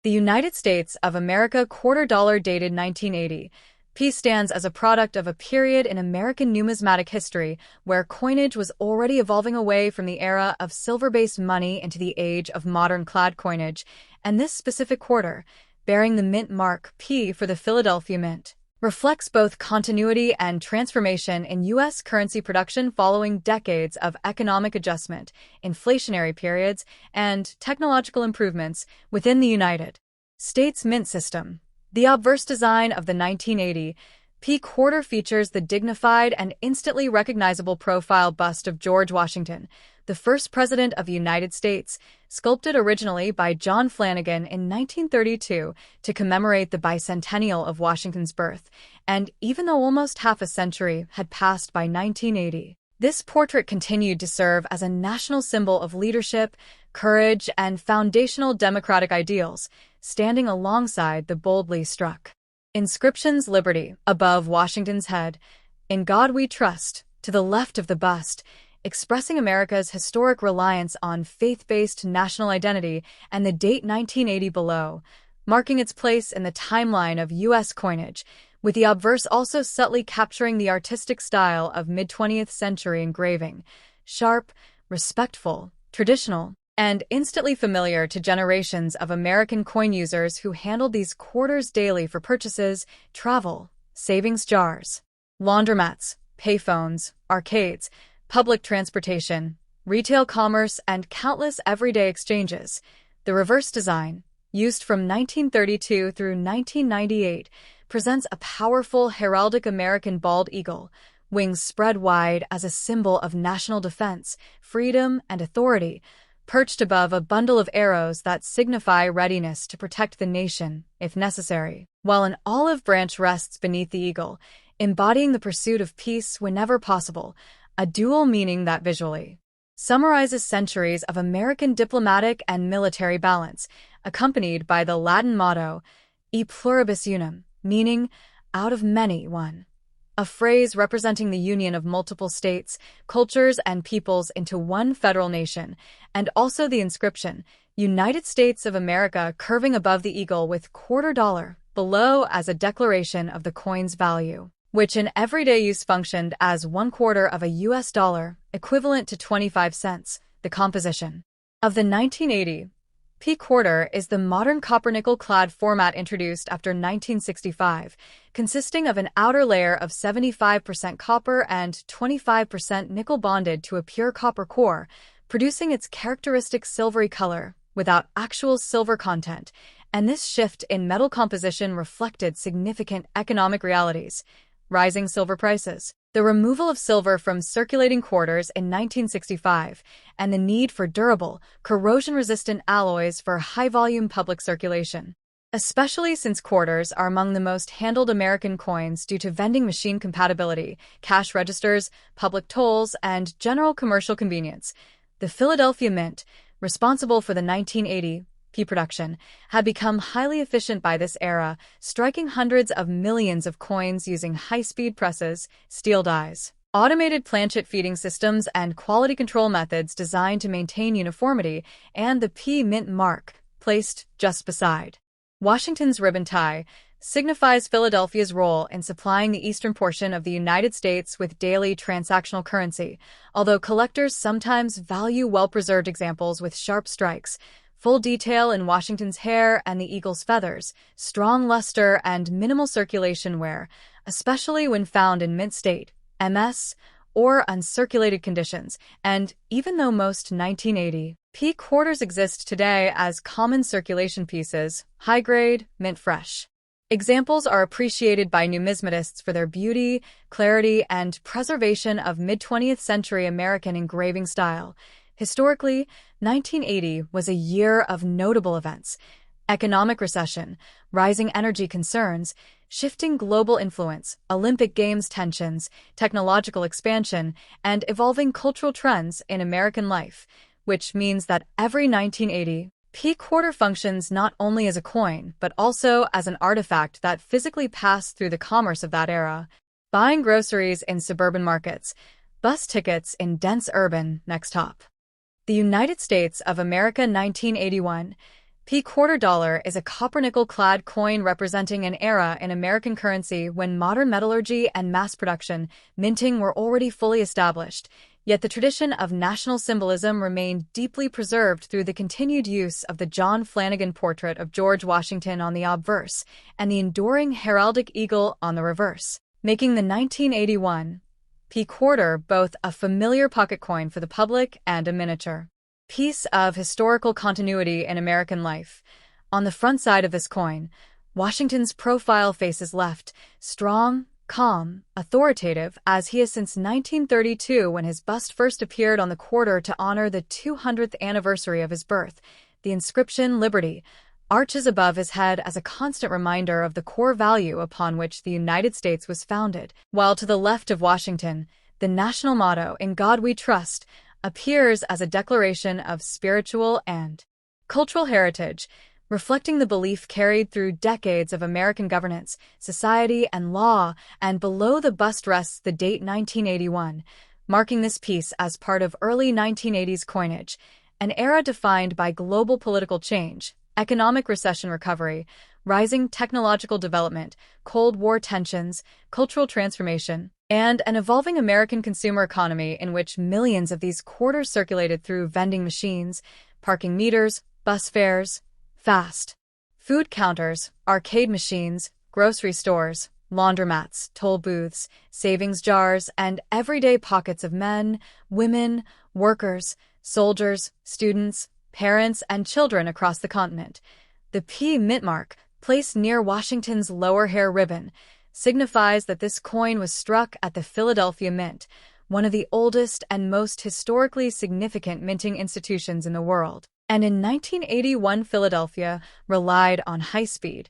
The United States of America quarter dollar dated 1980. P stands as a product of a period in American numismatic history where coinage was already evolving away from the era of silver-based money into the age of modern clad coinage, and this specific quarter, bearing the mint mark P for the Philadelphia Mint, reflects both continuity and transformation in U.S. currency production following decades of economic adjustment, inflationary periods, and technological improvements within the United States mint system. The obverse design of the 1980 P quarter features the dignified and instantly recognizable profile bust of George Washington, the first president of the United States, sculpted originally by John Flanagan in 1932 to commemorate the bicentennial of Washington's birth, and even though almost half a century had passed by 1980, this portrait continued to serve as a national symbol of leadership, courage, and foundational democratic ideals, standing alongside the boldly struck inscriptions Liberty above Washington's head, In God We Trust, to the left of the bust, expressing America's historic reliance on faith-based national identity, and the date 1980 below, marking its place in the timeline of U.S. coinage, with the obverse also subtly capturing the artistic style of mid-20th century engraving, sharp, respectful, traditional, and instantly familiar to generations of American coin users who handled these quarters daily for purchases, travel, savings jars, laundromats, payphones, arcades, public transportation, retail commerce, and countless everyday exchanges. The reverse design, used from 1932 through 1998, presents a powerful heraldic American bald eagle, wings spread wide as a symbol of national defense, freedom, and authority, perched above a bundle of arrows that signify readiness to protect the nation, if necessary, while an olive branch rests beneath the eagle, embodying the pursuit of peace whenever possible, a dual meaning that visually summarizes centuries of American diplomatic and military balance, accompanied by the Latin motto, E pluribus unum, meaning, out of many, one. A phrase representing the union of multiple states, cultures, and peoples into one federal nation, and also the inscription, United States of America, curving above the eagle with quarter dollar below as a declaration of the coin's value, which in everyday use functioned as 1/4 of a U.S. dollar, equivalent to 25 cents. The composition of the 1980 P quarter is the modern copper-nickel-clad format introduced after 1965, consisting of an outer layer of 75% copper and 25% nickel bonded to a pure copper core, producing its characteristic silvery color without actual silver content, and this shift in metal composition reflected significant economic realities: rising silver prices, the removal of silver from circulating quarters in 1965, and the need for durable, corrosion-resistant alloys for high-volume public circulation, especially since quarters are among the most handled American coins due to vending machine compatibility, cash registers, public tolls, and general commercial convenience. The Philadelphia Mint, responsible for the 1980 P production, had become highly efficient by this era, striking hundreds of millions of coins using high-speed presses, steel dies, automated planchet feeding systems, and quality control methods designed to maintain uniformity, and the P mint mark, placed just beside Washington's ribbon tie, signifies Philadelphia's role in supplying the eastern portion of the United States with daily transactional currency, although collectors sometimes value well-preserved examples with sharp strikes, full detail in Washington's hair and the eagle's feathers, strong luster, and minimal circulation wear, especially when found in mint state, MS, or uncirculated conditions, and even though most 1980 P quarters exist today as common circulation pieces, high-grade, mint-fresh examples are appreciated by numismatists for their beauty, clarity, and preservation of mid-20th century American engraving style. Historically, 1980 was a year of notable events: economic recession, rising energy concerns, shifting global influence, Olympic Games tensions, technological expansion, and evolving cultural trends in American life, which means that every 1980 P quarter functions not only as a coin but also as an artifact that physically passed through the commerce of that era. Buying groceries in suburban markets, bus tickets in dense urban next stop. The United States of America 1981 P quarter dollar is a copper-nickel-clad coin representing an era in American currency when modern metallurgy and mass production, minting were already fully established, yet the tradition of national symbolism remained deeply preserved through the continued use of the John Flanagan portrait of George Washington on the obverse and the enduring heraldic eagle on the reverse, making the 1981 P quarter both a familiar pocket coin for the public and a miniature piece of historical continuity in American life. On the front side of this coin, Washington's profile faces left, strong, calm, authoritative, as he has since 1932 when his bust first appeared on the quarter to honor the 200th anniversary of his birth. The inscription, Liberty, arches above his head as a constant reminder of the core value upon which the United States was founded, while to the left of Washington, the national motto, In God We Trust, appears as a declaration of spiritual and cultural heritage, reflecting the belief carried through decades of American governance, society, and law, and below the bust rests the date 1981, marking this piece as part of early 1980s coinage, an era defined by global political change, economic recession recovery, rising technological development, Cold War tensions, cultural transformation, and an evolving American consumer economy in which millions of these quarters circulated through vending machines, parking meters, bus fares, fast food counters, arcade machines, grocery stores, laundromats, toll booths, savings jars, and everyday pockets of men, women, workers, soldiers, students, parents, and children across the continent. The P mint mark, placed near Washington's lower hair ribbon, signifies that this coin was struck at the Philadelphia Mint, one of the oldest and most historically significant minting institutions in the world. And in 1981, Philadelphia relied on high-speed,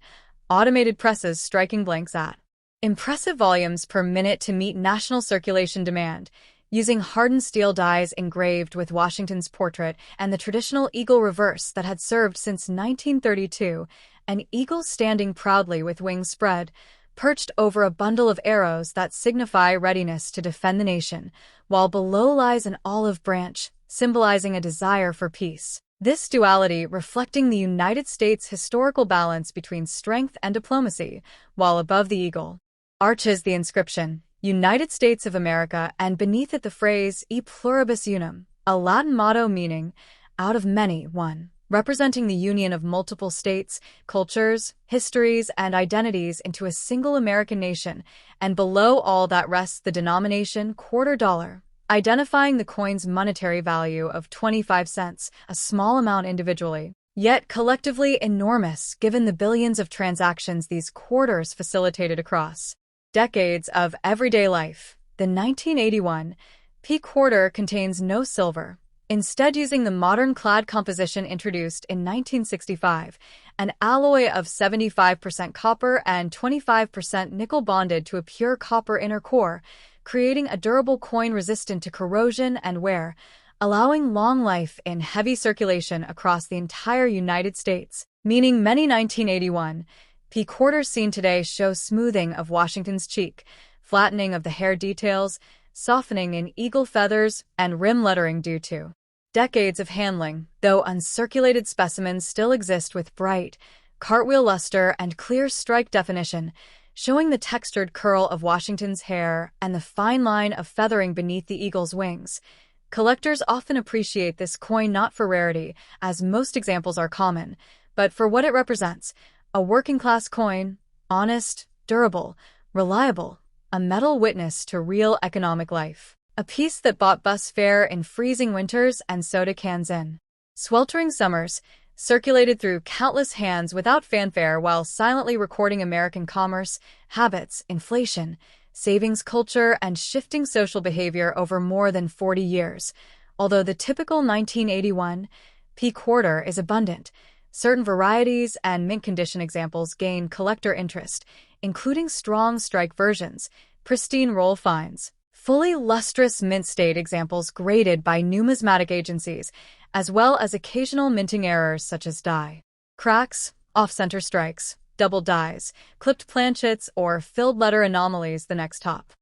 automated presses striking blanks at impressive volumes per minute to meet national circulation demand, using hardened steel dies engraved with Washington's portrait and the traditional eagle reverse that had served since 1932, an eagle standing proudly with wings spread, perched over a bundle of arrows that signify readiness to defend the nation, while below lies an olive branch, symbolizing a desire for peace. This duality reflecting the United States' historical balance between strength and diplomacy, while above the eagle arches the inscription, United States of America, and beneath it the phrase, E pluribus unum, a Latin motto meaning, out of many, one, representing the union of multiple states, cultures, histories, and identities into a single American nation, and below all that rests the denomination quarter dollar, identifying the coin's monetary value of 25 cents, a small amount individually, yet collectively enormous given the billions of transactions these quarters facilitated across decades of everyday life. The 1981 P quarter contains no silver, instead using the modern clad composition introduced in 1965, an alloy of 75% copper and 25% nickel bonded to a pure copper inner core, creating a durable coin resistant to corrosion and wear, allowing long life in heavy circulation across the entire United States, meaning many 1981 P quarters seen today show smoothing of Washington's cheek, flattening of the hair details, softening in eagle feathers, and rim lettering due to decades of handling, though uncirculated specimens still exist with bright, cartwheel luster and clear strike definition, showing the textured curl of Washington's hair and the fine line of feathering beneath the eagle's wings. Collectors often appreciate this coin not for rarity, as most examples are common, but for what it represents, a working-class coin, honest, durable, reliable, a metal witness to real economic life. A piece that bought bus fare in freezing winters and soda cans in sweltering summers, circulated through countless hands without fanfare while silently recording American commerce, habits, inflation, savings culture, and shifting social behavior over more than 40 years. Although the typical 1981 P quarter is abundant, certain varieties and mint condition examples gain collector interest, including strong strike versions, pristine roll finds, fully lustrous mint state examples graded by numismatic agencies, as well as occasional minting errors such as die cracks, off-center strikes, double dies, clipped planchets, or filled letter anomalies. The next top.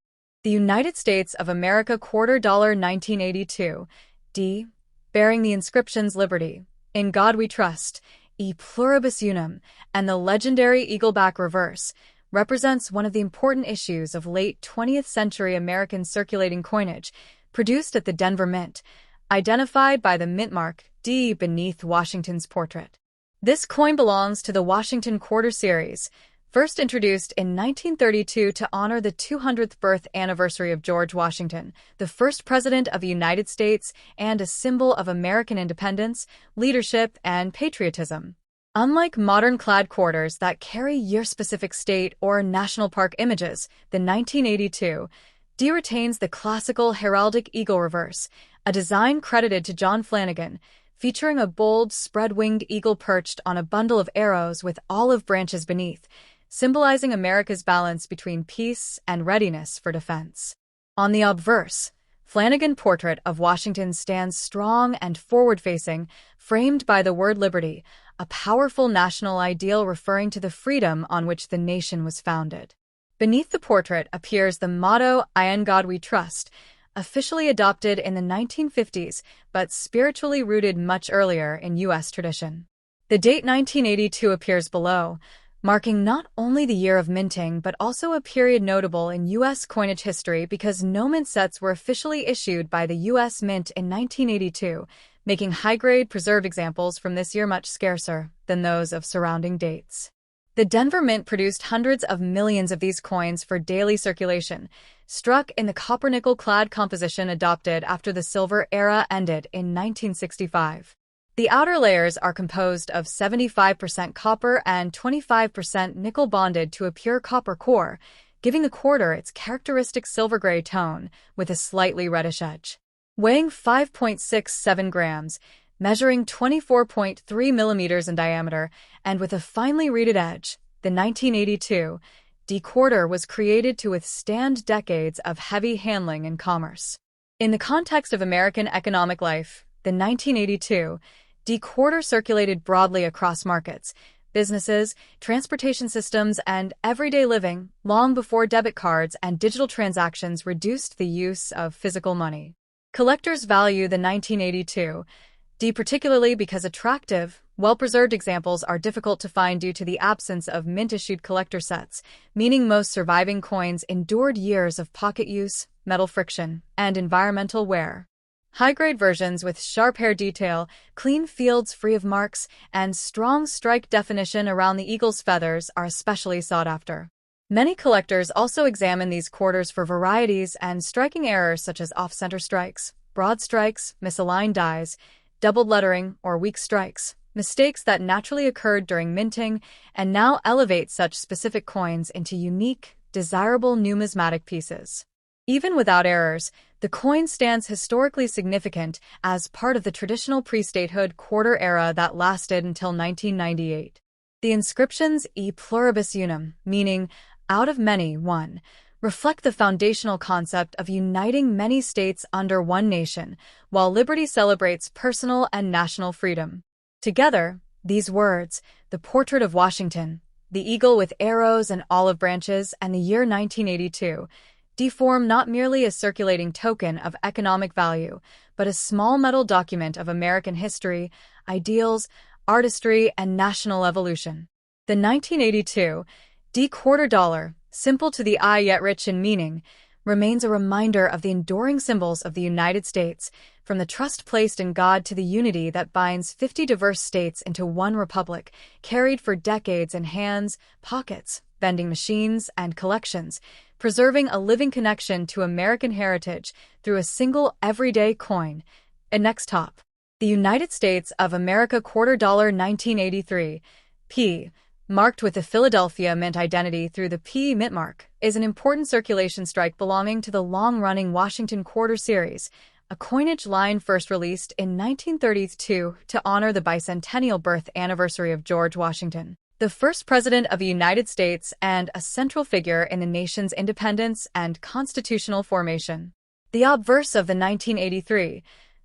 The United States of America quarter dollar 1982, D, bearing the inscriptions Liberty, In God We Trust, E pluribus unum, and the legendary eagleback reverse, represents one of the important issues of late 20th century American circulating coinage, produced at the Denver Mint, identified by the mint mark D beneath Washington's portrait. This coin belongs to the Washington Quarter Series, first introduced in 1932 to honor the 200th birth anniversary of George Washington, the first president of the United States and a symbol of American independence, leadership, and patriotism. Unlike modern clad quarters that carry year-specific state or national park images, the 1982 D retains the classical heraldic eagle reverse, a design credited to John Flanagan, featuring a bold, spread-winged eagle perched on a bundle of arrows with olive branches beneath, symbolizing America's balance between peace and readiness for defense. On the obverse, Flanagan's portrait of Washington stands strong and forward-facing, framed by the word liberty, a powerful national ideal referring to the freedom on which the nation was founded. Beneath the portrait appears the motto, "In God We Trust," officially adopted in the 1950s but spiritually rooted much earlier in U.S. tradition. The date 1982 appears below, marking not only the year of minting but also a period notable in U.S. coinage history because no mint sets were officially issued by the U.S. Mint in 1982, making high-grade preserved examples from this year much scarcer than those of surrounding dates. The Denver Mint produced hundreds of millions of these coins for daily circulation, struck in the copper-nickel-clad composition adopted after the silver era ended in 1965. The outer layers are composed of 75% copper and 25% nickel bonded to a pure copper core, giving the quarter its characteristic silver-gray tone with a slightly reddish edge. Weighing 5.67 grams, measuring 24.3 millimeters in diameter, and with a finely reeded edge, the 1982 D quarter was created to withstand decades of heavy handling and commerce. In the context of American economic life, the 1982 D quarter circulated broadly across markets, businesses, transportation systems, and everyday living long before debit cards and digital transactions reduced the use of physical money. Collectors value the 1982 D particularly because attractive, well-preserved examples are difficult to find due to the absence of mint-issued collector sets, meaning most surviving coins endured years of pocket use, metal friction, and environmental wear. High-grade versions with sharp hair detail, clean fields free of marks, and strong strike definition around the eagle's feathers are especially sought after. Many collectors also examine these quarters for varieties and striking errors such as off-center strikes, broad strikes, misaligned dies, doubled lettering, or weak strikes, mistakes that naturally occurred during minting and now elevate such specific coins into unique, desirable numismatic pieces. Even without errors, the coin stands historically significant as part of the traditional pre-statehood quarter era that lasted until 1998. The inscriptions E pluribus unum, meaning out of many, one, reflect the foundational concept of uniting many states under one nation, while liberty celebrates personal and national freedom. Together, these words, the portrait of Washington, the eagle with arrows and olive branches, and the year 1982, form not merely a circulating token of economic value, but a small metal document of American history, ideals, artistry, and national evolution. The 1982 D quarter dollar, simple to the eye yet rich in meaning, remains a reminder of the enduring symbols of the United States, from the trust placed in God to the unity that binds 50 diverse states into one republic, carried for decades in hands, pockets, vending machines, and collections, preserving a living connection to American heritage through a single everyday coin. And next top, the United States of America quarter dollar 1983, P, marked with the Philadelphia Mint identity through the P mint mark, is an important circulation strike belonging to the long-running Washington Quarter Series, a coinage line first released in 1932 to honor the bicentennial birth anniversary of George Washington, the first president of the United States and a central figure in the nation's independence and constitutional formation. The obverse of the 1983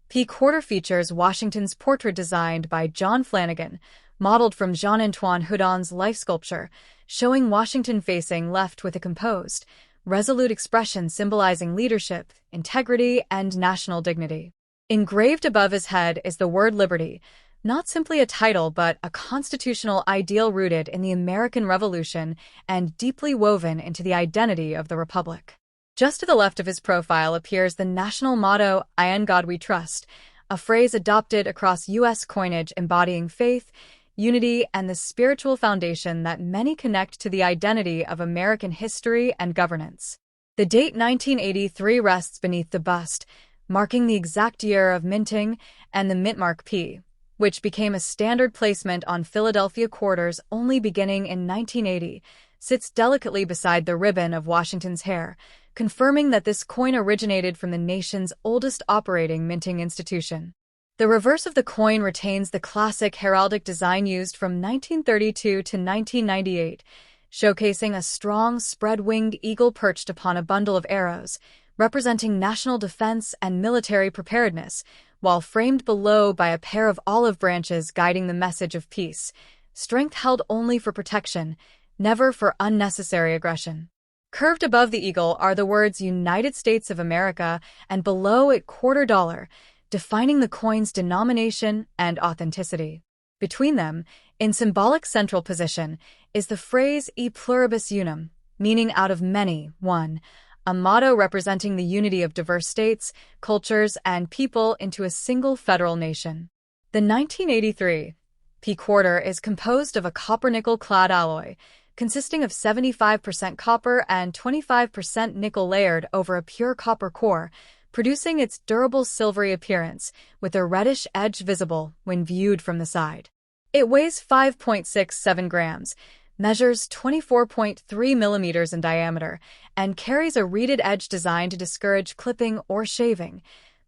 P quarter features Washington's portrait designed by John Flanagan, modeled from Jean-Antoine Houdon's life sculpture, showing Washington facing left with a composed, resolute expression symbolizing leadership, integrity, and national dignity. Engraved above his head is the word liberty, not simply a title but a constitutional ideal rooted in the American Revolution and deeply woven into the identity of the Republic. Just to the left of his profile appears the national motto, "In God We Trust," a phrase adopted across U.S. coinage embodying faith, unity, and the spiritual foundation that many connect to the identity of American history and governance. The date 1983 rests beneath the bust, marking the exact year of minting, and the mintmark P, which became a standard placement on Philadelphia quarters only beginning in 1980, sits delicately beside the ribbon of Washington's hair, confirming that this coin originated from the nation's oldest operating minting institution. The reverse of the coin retains the classic heraldic design used from 1932 to 1998, showcasing a strong, spread-winged eagle perched upon a bundle of arrows, representing national defense and military preparedness, while framed below by a pair of olive branches guiding the message of peace, strength held only for protection, never for unnecessary aggression. Curved above the eagle are the words United States of America, and below it quarter dollar, defining the coin's denomination and authenticity. Between them, in symbolic central position, is the phrase E pluribus unum, meaning out of many, one, a motto representing the unity of diverse states, cultures, and people into a single federal nation. The 1983 P quarter is composed of a copper-nickel-clad alloy, consisting of 75% copper and 25% nickel layered over a pure copper core, producing its durable silvery appearance, with a reddish edge visible when viewed from the side. It weighs 5.67 grams, measures 24.3 millimeters in diameter, and carries a reeded edge designed to discourage clipping or shaving,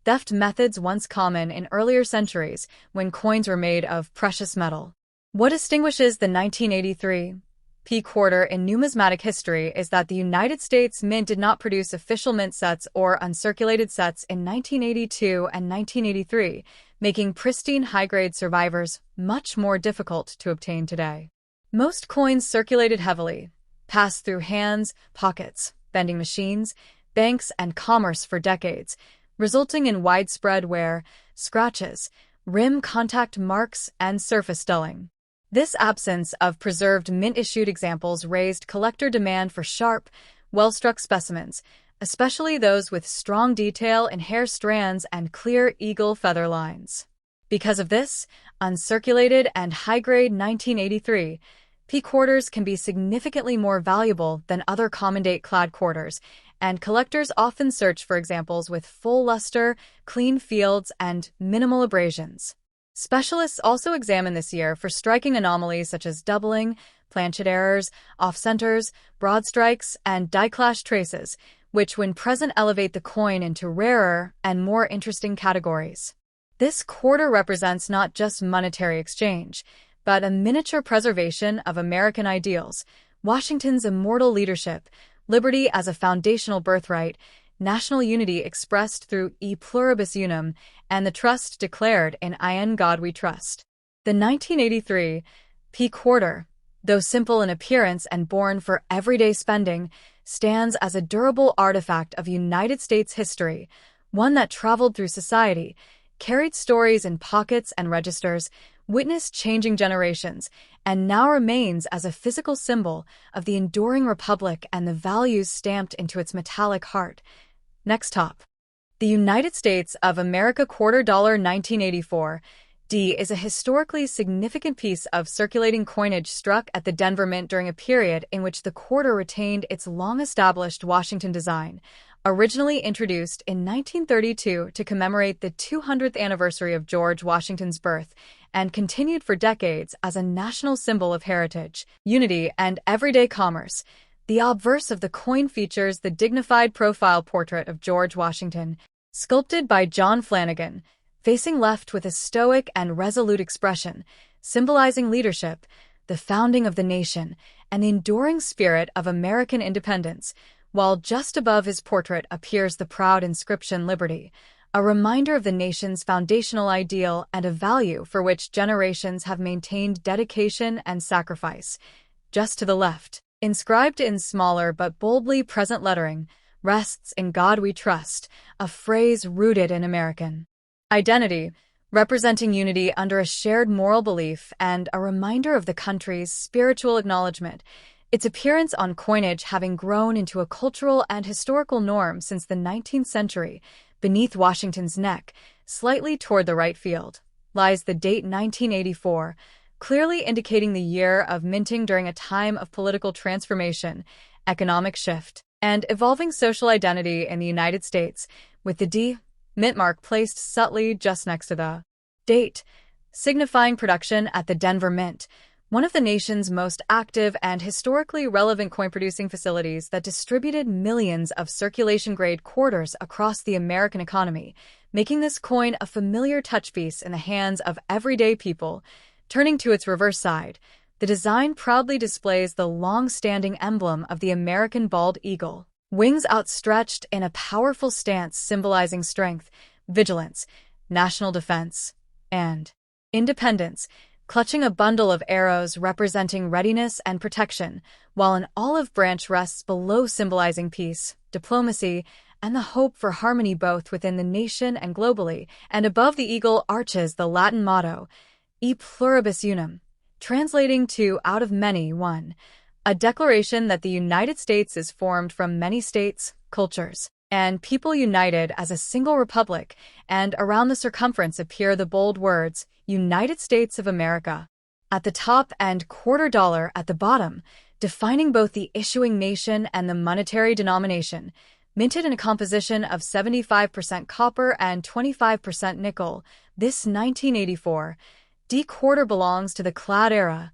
theft methods once common in earlier centuries when coins were made of precious metal. What distinguishes the 1983 P quarter in numismatic history is that the United States Mint did not produce official mint sets or uncirculated sets in 1982 and 1983, making pristine high-grade survivors much more difficult to obtain today. Most coins circulated heavily, passed through hands, pockets, vending machines, banks, and commerce for decades, resulting in widespread wear, scratches, rim contact marks, and surface dulling. This absence of preserved mint-issued examples raised collector demand for sharp, well-struck specimens, especially those with strong detail in hair strands and clear eagle feather lines. Because of this, uncirculated and high-grade 1983 P quarters can be significantly more valuable than other common-date-clad quarters, and collectors often search for examples with full luster, clean fields, and minimal abrasions. Specialists also examine this year for striking anomalies such as doubling, planchet errors, off-centers, broad strikes, and die-clash traces, which when present elevate the coin into rarer and more interesting categories. This quarter represents not just monetary exchange, but a miniature preservation of American ideals, Washington's immortal leadership, liberty as a foundational birthright, national unity expressed through E pluribus unum, and the trust declared in God We Trust. The 1983 P quarter, though simple in appearance and born for everyday spending, stands as a durable artifact of United States history, one that traveled through society, carried stories in pockets and registers, witnessed changing generations, and now remains as a physical symbol of the enduring republic and the values stamped into its metallic heart. Next top. The United States of America quarter dollar 1984 D is a historically significant piece of circulating coinage struck at the Denver Mint during a period in which the quarter retained its long-established Washington design, originally introduced in 1932 to commemorate the 200th anniversary of George Washington's birth, and continued for decades as a national symbol of heritage, unity, and everyday commerce. The obverse of the coin features the dignified profile portrait of George Washington, sculpted by John Flanagan, facing left with a stoic and resolute expression, symbolizing leadership, the founding of the nation, and the enduring spirit of American independence, while just above his portrait appears the proud inscription Liberty, a reminder of the nation's foundational ideal and a value for which generations have maintained dedication and sacrifice. Just to the left, inscribed in smaller but boldly present lettering, rests "In God We Trust," a phrase rooted in American identity, representing unity under a shared moral belief and a reminder of the country's spiritual acknowledgement. Its appearance on coinage having grown into a cultural and historical norm since the 19th century. Beneath Washington's neck, slightly toward the right field, lies the date 1984, clearly indicating the year of minting during a time of political transformation, economic shift, and evolving social identity in the United States, with the D mint mark placed subtly just next to the date, signifying production at the Denver Mint, one of the nation's most active and historically relevant coin-producing facilities that distributed millions of circulation-grade quarters across the American economy, making this coin a familiar touchpiece in the hands of everyday people. Turning to its reverse side, the design proudly displays the long-standing emblem of the American bald eagle, wings outstretched in a powerful stance symbolizing strength, vigilance, national defense, and independence, clutching a bundle of arrows representing readiness and protection, while an olive branch rests below symbolizing peace, diplomacy, and the hope for harmony both within the nation and globally, and above the eagle arches the Latin motto, E pluribus unum, translating to out of many, one, a declaration that the United States is formed from many states, cultures, and people united as a single republic, and around the circumference appear the bold words, United States of America, at the top and quarter dollar at the bottom, defining both the issuing nation and the monetary denomination, minted in a composition of 75% copper and 25% nickel. This 1984 D quarter belongs to the clad era,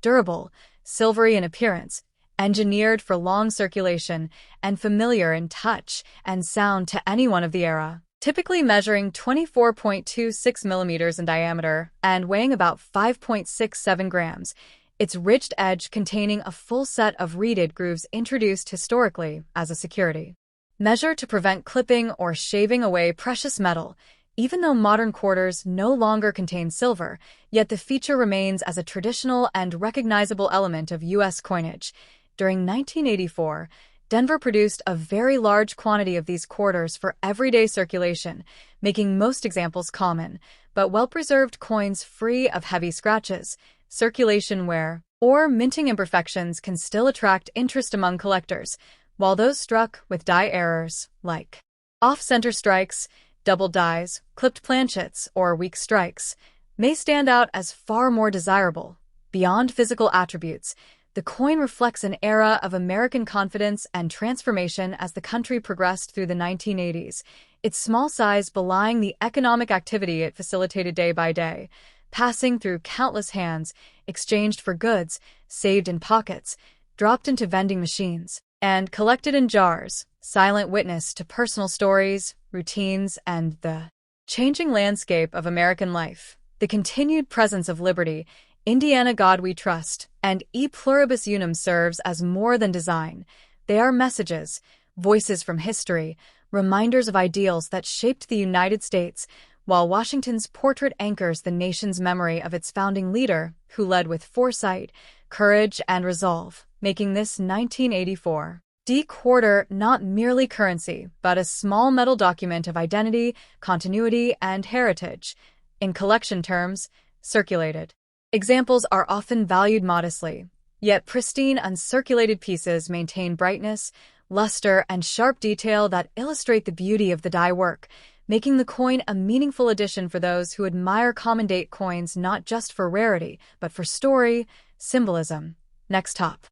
durable, silvery in appearance, engineered for long circulation, and familiar in touch and sound to anyone of the era. Typically measuring 24.26 millimeters in diameter and weighing about 5.67 grams, its ridged edge containing a full set of reeded grooves introduced historically as a security measure to prevent clipping or shaving away precious metal. Even though modern quarters no longer contain silver, yet the feature remains as a traditional and recognizable element of U.S. coinage. During 1984, Denver produced a very large quantity of these quarters for everyday circulation, making most examples common, but well-preserved coins free of heavy scratches, circulation wear, or minting imperfections can still attract interest among collectors, while those struck with die errors, like off-center strikes, double dies, clipped planchets, or weak strikes, may stand out as far more desirable. Beyond physical attributes, the coin reflects an era of American confidence and transformation as the country progressed through the 1980s, its small size belying the economic activity it facilitated day by day, passing through countless hands, exchanged for goods, saved in pockets, dropped into vending machines, and collected in jars, silent witness to personal stories, routines, and the changing landscape of American life. The continued presence of liberty, Indiana God We Trust, and E pluribus unum serves as more than design. They are messages, voices from history, reminders of ideals that shaped the United States, while Washington's portrait anchors the nation's memory of its founding leader, who led with foresight, courage, and resolve, making this 1984 D quarter not merely currency, but a small metal document of identity, continuity, and heritage. In collection terms, circulated examples are often valued modestly, yet pristine uncirculated pieces maintain brightness, luster, and sharp detail that illustrate the beauty of the die work, making the coin a meaningful addition for those who admire common date coins not just for rarity, but for story, symbolism. Next top.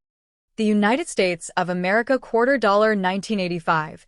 The United States of America quarter dollar 1985.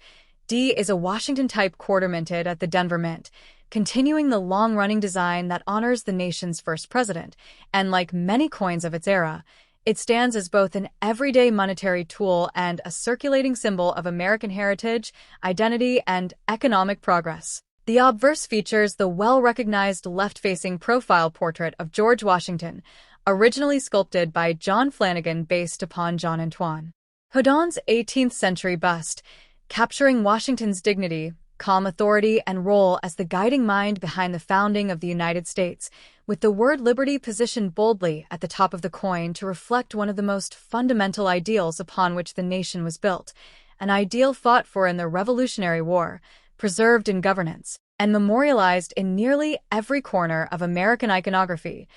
D is a Washington-type quarter minted at the Denver Mint, continuing the long-running design that honors the nation's first president, and like many coins of its era, it stands as both an everyday monetary tool and a circulating symbol of American heritage, identity, and economic progress. The obverse features the well-recognized left-facing profile portrait of George Washington, originally sculpted by John Flanagan based upon John Antoine Houdon's 18th-century bust, capturing Washington's dignity, calm authority, and role as the guiding mind behind the founding of the United States, with the word liberty positioned boldly at the top of the coin to reflect one of the most fundamental ideals upon which the nation was built, an ideal fought for in the Revolutionary War, preserved in governance, and memorialized in nearly every corner of American iconography.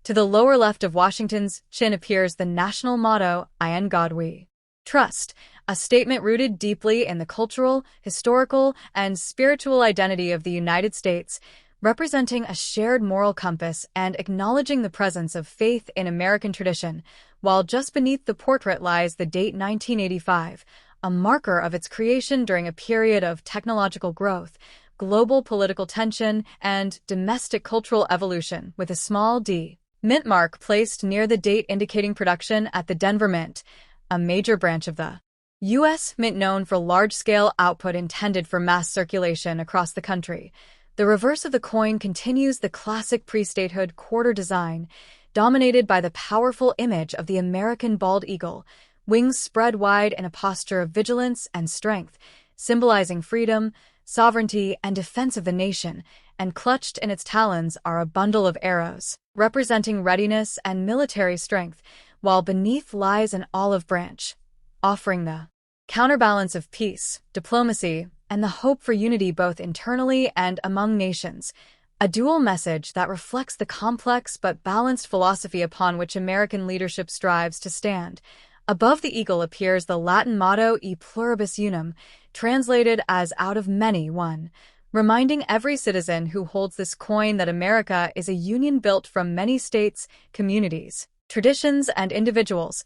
To the lower left of Washington's chin appears the national motto, "In God We Trust," a statement rooted deeply in the cultural, historical, and spiritual identity of the United States, representing a shared moral compass and acknowledging the presence of faith in American tradition, while just beneath the portrait lies the date 1985, a marker of its creation during a period of technological growth, global political tension, and domestic cultural evolution, with a small d mint mark placed near the date indicating production at the Denver Mint, a major branch of the U.S. Mint known for large-scale output intended for mass circulation across the country. The reverse of the coin continues the classic pre-statehood quarter design, dominated by the powerful image of the American bald eagle, wings spread wide in a posture of vigilance and strength, symbolizing freedom, sovereignty, and defense of the nation, and clutched in its talons are a bundle of arrows, representing readiness and military strength, while beneath lies an olive branch, offering the counterbalance of peace, diplomacy, and the hope for unity both internally and among nations, a dual message that reflects the complex but balanced philosophy upon which American leadership strives to stand. Above the eagle appears the Latin motto E pluribus unum, translated as out of many one, reminding every citizen who holds this coin that America is a union built from many states, communities, traditions, and individuals,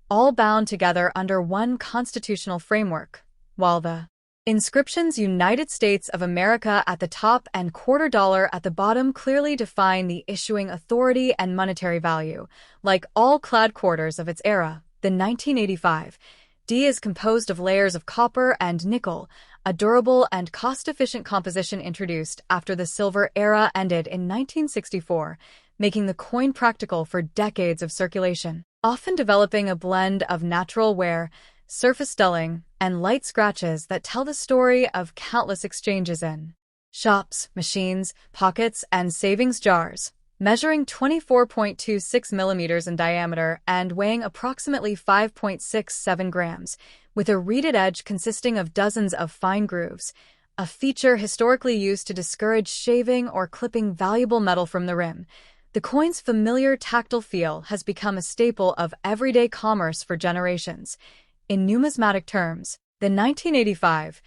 all bound together under one constitutional framework, while the inscriptions United States of America at the top and quarter dollar at the bottom clearly define the issuing authority and monetary value. Like all clad quarters of its era, the 1985 D is composed of layers of copper and nickel, a durable and cost-efficient composition introduced after the silver era ended in 1964, making the coin practical for decades of circulation, often developing a blend of natural wear, surface dulling, and light scratches that tell the story of countless exchanges in shops, machines, pockets, and savings jars. Measuring 24.26 millimeters in diameter and weighing approximately 5.67 grams, with a reeded edge consisting of dozens of fine grooves, a feature historically used to discourage shaving or clipping valuable metal from the rim. The coin's familiar tactile feel has become a staple of everyday commerce for generations. In numismatic terms, the 1985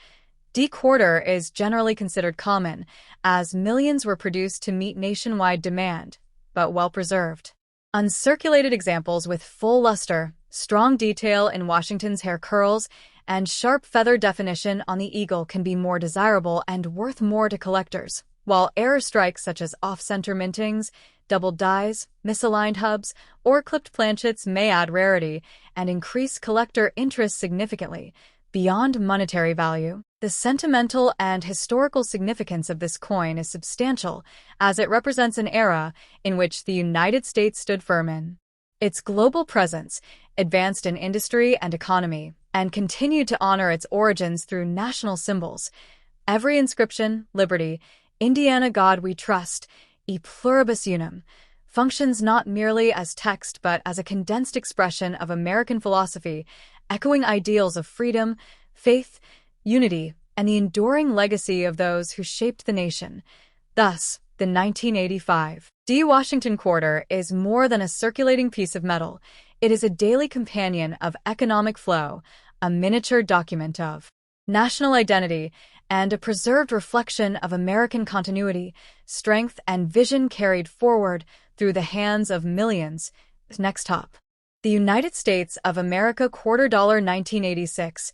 D quarter is generally considered common, as millions were produced to meet nationwide demand, but well-preserved. Uncirculated examples with full luster, strong detail in Washington's hair curls, and sharp feather definition on the eagle can be more desirable and worth more to collectors, while error strikes such as off-center mintings, doubled dies, misaligned hubs, or clipped planchets may add rarity and increase collector interest significantly. Beyond monetary value, the sentimental and historical significance of this coin is substantial, as it represents an era in which the United States stood firm in its global presence, advanced in industry and economy, and continued to honor its origins through national symbols. Every inscription, Liberty, Indiana God We Trust, E pluribus unum, functions not merely as text but as a condensed expression of American philosophy, echoing ideals of freedom, faith, unity, and the enduring legacy of those who shaped the nation. Thus, the 1985 D Washington quarter is more than a circulating piece of metal. It is a daily companion of economic flow, a miniature document of national identity, and a preserved reflection of American continuity, strength, and vision carried forward through the hands of millions. Next top. The United States of America quarter dollar 1986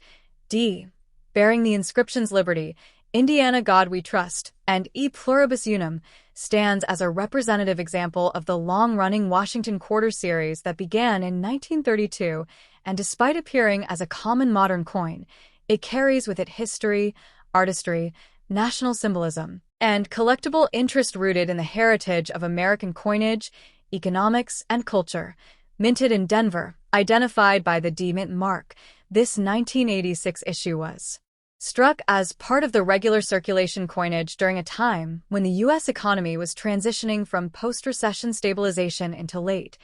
D, bearing the inscriptions Liberty, Indiana God We Trust, and E pluribus unum, stands as a representative example of the long-running Washington quarter series that began in 1932, and despite appearing as a common modern coin, it carries with it history, artistry, national symbolism, and collectible interest rooted in the heritage of American coinage, economics, and culture. Minted in Denver, identified by the D Mint mark, this 1986 issue was struck as part of the regular circulation coinage during a time when the U.S. economy was transitioning from post-recession stabilization into late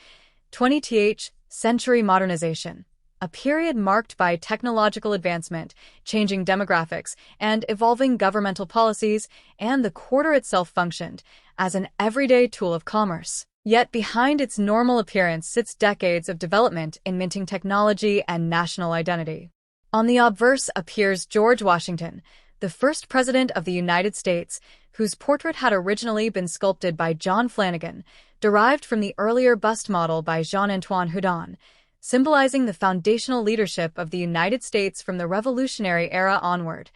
20th century modernization. a period marked by technological advancement, changing demographics, and evolving governmental policies, and the quarter itself functioned as an everyday tool of commerce. Yet behind its normal appearance sits decades of development in minting technology and national identity. On the obverse appears George Washington, the first president of the United States, whose portrait had originally been sculpted by John Flanagan, derived from the earlier bust model by Jean-Antoine Houdon, symbolizing the foundational leadership of the United States from the Revolutionary era onward.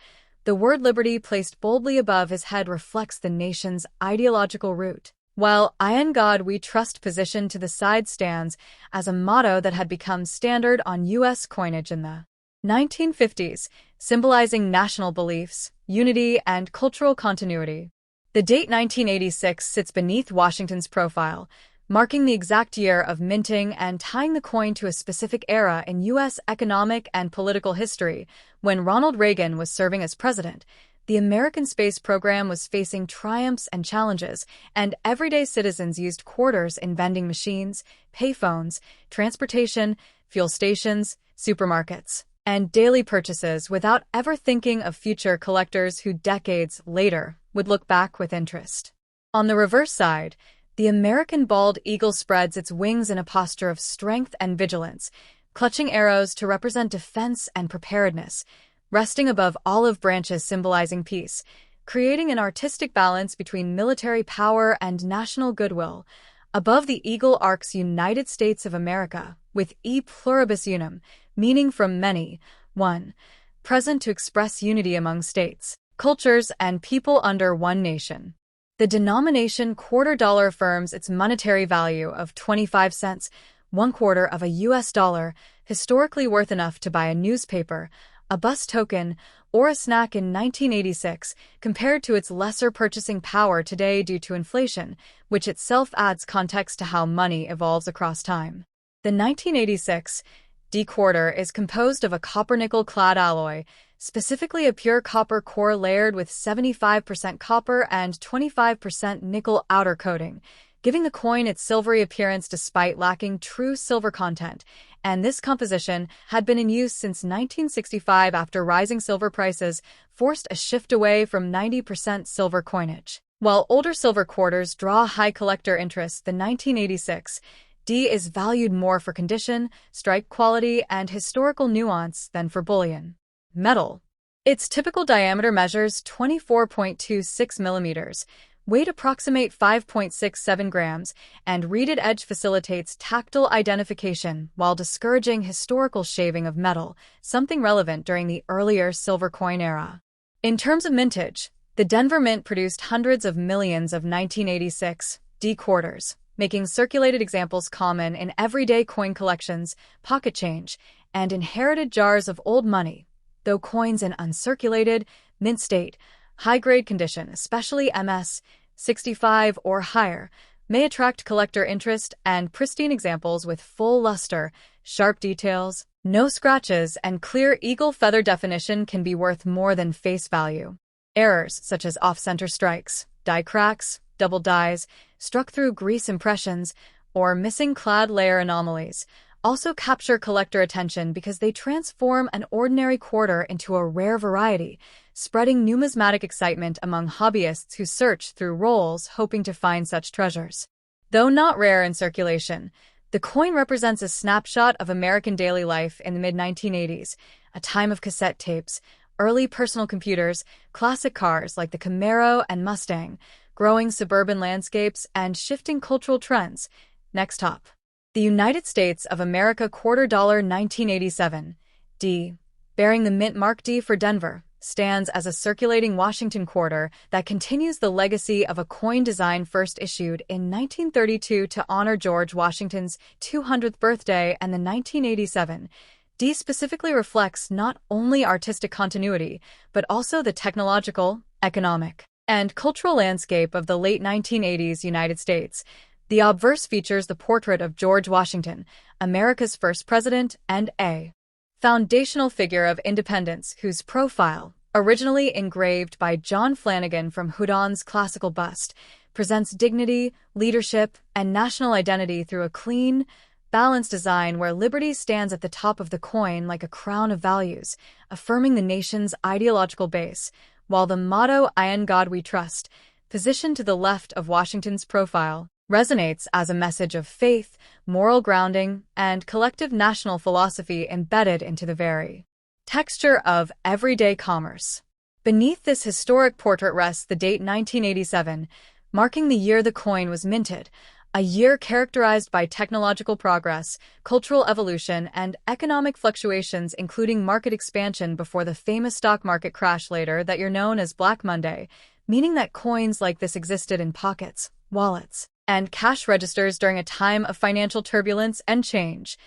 The word liberty placed boldly above his head reflects the nation's ideological root, while "In God We Trust" positioned to the side stands as a motto that had become standard on U.S. coinage in the 1950s, symbolizing national beliefs, unity, and cultural continuity. The date 1986 sits beneath Washington's profile, marking the exact year of minting and tying the coin to a specific era in U.S. economic and political history. When Ronald Reagan was serving as president, the American space program was facing triumphs and challenges, and everyday citizens used quarters in vending machines, payphones, transportation, fuel stations, supermarkets, and daily purchases without ever thinking of future collectors who decades later would look back with interest. On the reverse side, the American bald eagle spreads its wings in a posture of strength and vigilance, clutching arrows to represent defense and preparedness, resting above olive branches symbolizing peace, creating an artistic balance between military power and national goodwill. Above the eagle arcs United States of America, with E pluribus unum, meaning from many, one, present to express unity among states, cultures, and people under one nation. The denomination quarter dollar affirms its monetary value of 25 cents, 1/4 of a US dollar, historically worth enough to buy a newspaper, a bus token, or a snack in 1986, compared to its lesser purchasing power today due to inflation, which itself adds context to how money evolves across time. The 1986 D quarter is composed of a copper-nickel-clad alloy, specifically a pure copper core layered with 75% copper and 25% nickel outer coating, giving the coin its silvery appearance despite lacking true silver content, and this composition had been in use since 1965 after rising silver prices forced a shift away from 90% silver coinage. While older silver quarters draw high collector interest, the 1986 D is valued more for condition, strike quality, and historical nuance than for bullion. Metal. Its typical diameter measures 24.26 millimeters, weight approximate 5.67 grams, and reeded edge facilitates tactile identification while discouraging historical shaving of metal, something relevant during the earlier silver coin era. In terms of mintage, the Denver Mint produced hundreds of millions of 1986 D quarters, making circulated examples common in everyday coin collections, pocket change, and inherited jars of old money, though coins in uncirculated, mint state, high-grade condition, especially MS 65 or higher, may attract collector interest, and pristine examples with full luster, sharp details, no scratches, and clear eagle feather definition can be worth more than face value. Errors such as off-center strikes, die cracks, double dies, struck through grease impressions, or missing clad layer anomalies also capture collector attention because they transform an ordinary quarter into a rare variety, spreading numismatic excitement among hobbyists who search through rolls hoping to find such treasures. Though not rare in circulation, the coin represents a snapshot of American daily life in the mid-1980s, a time of cassette tapes, early personal computers, classic cars like the Camaro and Mustang, growing suburban landscapes, and shifting cultural trends. Next top. The United States of America $quarter 1987 D, bearing the mint mark D for Denver, stands as a circulating Washington quarter that continues the legacy of a coin design first issued in 1932 to honor George Washington's 200th birthday, and the 1987 D specifically reflects not only artistic continuity, but also the technological, economic, and cultural landscape of the late 1980s United States. The obverse features the portrait of George Washington, America's first president and a foundational figure of independence, whose profile, originally engraved by John Flanagan from Houdon's classical bust, presents dignity, leadership, and national identity through a clean, balanced design where liberty stands at the top of the coin like a crown of values, affirming the nation's ideological base, while the motto "In God We Trust," positioned to the left of Washington's profile, resonates as a message of faith, moral grounding, and collective national philosophy embedded into the very texture of everyday commerce. Beneath this historic portrait rests the date 1987, marking the year the coin was minted, a year characterized by technological progress, cultural evolution, and economic fluctuations, including market expansion before the famous stock market crash later that year known as Black Monday, meaning that coins like this existed in pockets, wallets, and cash registers during a time of financial turbulence and change.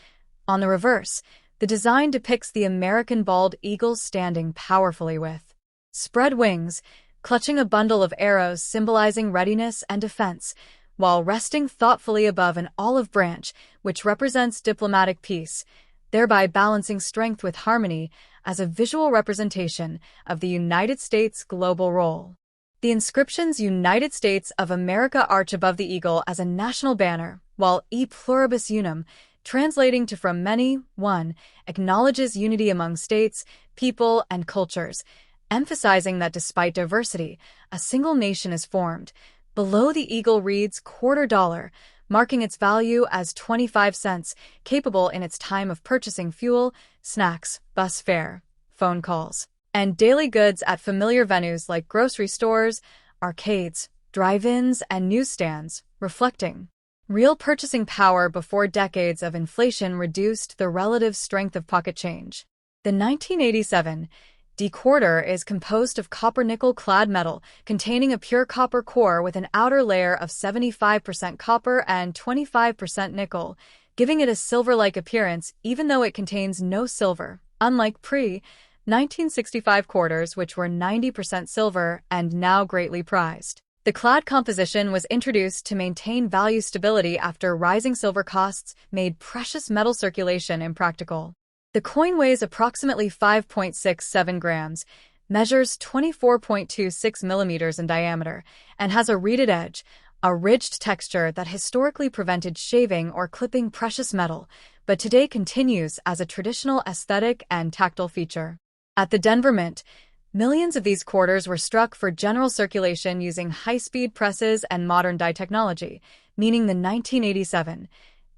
On the reverse, the design depicts the American bald eagle standing powerfully with spread wings, clutching a bundle of arrows symbolizing readiness and defense, while resting thoughtfully above an olive branch, which represents diplomatic peace, thereby balancing strength with harmony as a visual representation of the United States' global role. The inscriptions "United States of America" arch above the eagle as a national banner, while "E Pluribus Unum," translating to "from many, one," acknowledges unity among states, people, and cultures, emphasizing that despite diversity, a single nation is formed. Below the eagle reads "quarter dollar," marking its value as 25 cents, capable in its time of purchasing fuel, snacks, bus fare, phone calls, and daily goods at familiar venues like grocery stores, arcades, drive-ins, and newsstands, reflecting real purchasing power before decades of inflation reduced the relative strength of pocket change. The 1987 D-quarter is composed of copper-nickel-clad metal, containing a pure copper core with an outer layer of 75% copper and 25% nickel, giving it a silver-like appearance even though it contains no silver, unlike pre-1965 quarters which were 90% silver and now greatly prized. The clad composition was introduced to maintain value stability after rising silver costs made precious metal circulation impractical. The coin weighs approximately 5.67 grams, measures 24.26 millimeters in diameter, and has a reeded edge, a ridged texture that historically prevented shaving or clipping precious metal, but today continues as a traditional aesthetic and tactile feature. At the Denver Mint, millions of these quarters were struck for general circulation using high-speed presses and modern die technology, meaning the 1987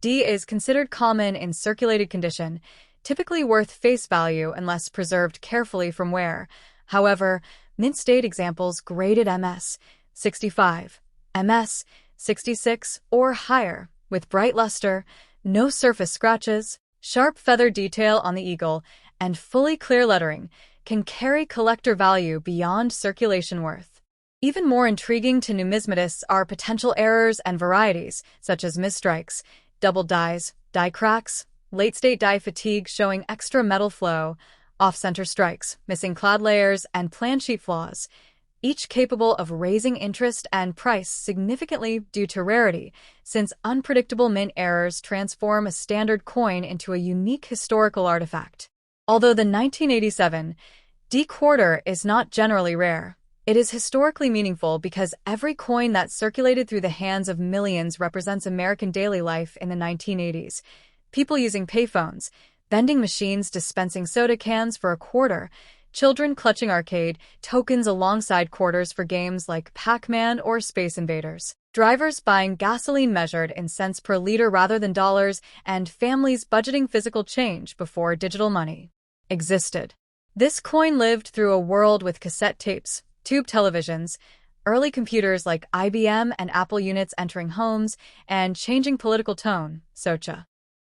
D is considered common in circulated condition, typically worth face value unless preserved carefully from wear. However, mint state examples graded MS 65, MS 66, or higher, with bright luster, no surface scratches, sharp feather detail on the eagle, and fully clear lettering, can carry collector value beyond circulation worth. Even more intriguing to numismatists are potential errors and varieties, such as misstrikes, double dies, die cracks, late-state die fatigue showing extra metal flow, off-center strikes, missing clad layers, and plan sheet flaws, each capable of raising interest and price significantly due to rarity, since unpredictable mint errors transform a standard coin into a unique historical artifact. Although the 1987 D-quarter is not generally rare, it is historically meaningful because every coin that circulated through the hands of millions represents American daily life in the 1980s. People using payphones, vending machines dispensing soda cans for a quarter, children clutching arcade tokens alongside quarters for games like Pac-Man or Space Invaders, drivers buying gasoline measured in cents per liter rather than dollars, and families budgeting physical change before digital money existed. This coin lived through a world with cassette tapes, tube televisions, early computers like IBM and Apple units entering homes, and changing political tone, Socha.